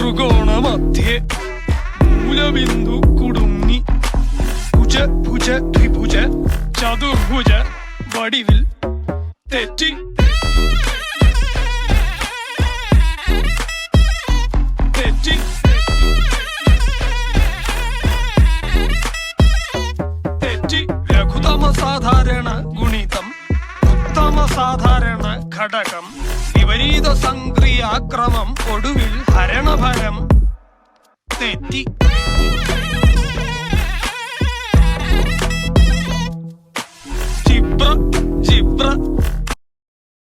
ത്രികോണമധ്യേ മൂലബിന്ദു കുടുങ്ങി ഭുജ ഭുജ ത്രിഭുജ ചതുർഭുജ വടിവിൽ തെറ്റി തെറ്റി തെറ്റി ലഘുതമ സാധാരണ ഗുണിതം ഉത്തമ സാധാരണ ഘടകം വിപരീത സംക്രിയാക്രമം ഒടുവിൽ ഹരണഫലം തെറ്റി ജിബ്ര ജിബ്ര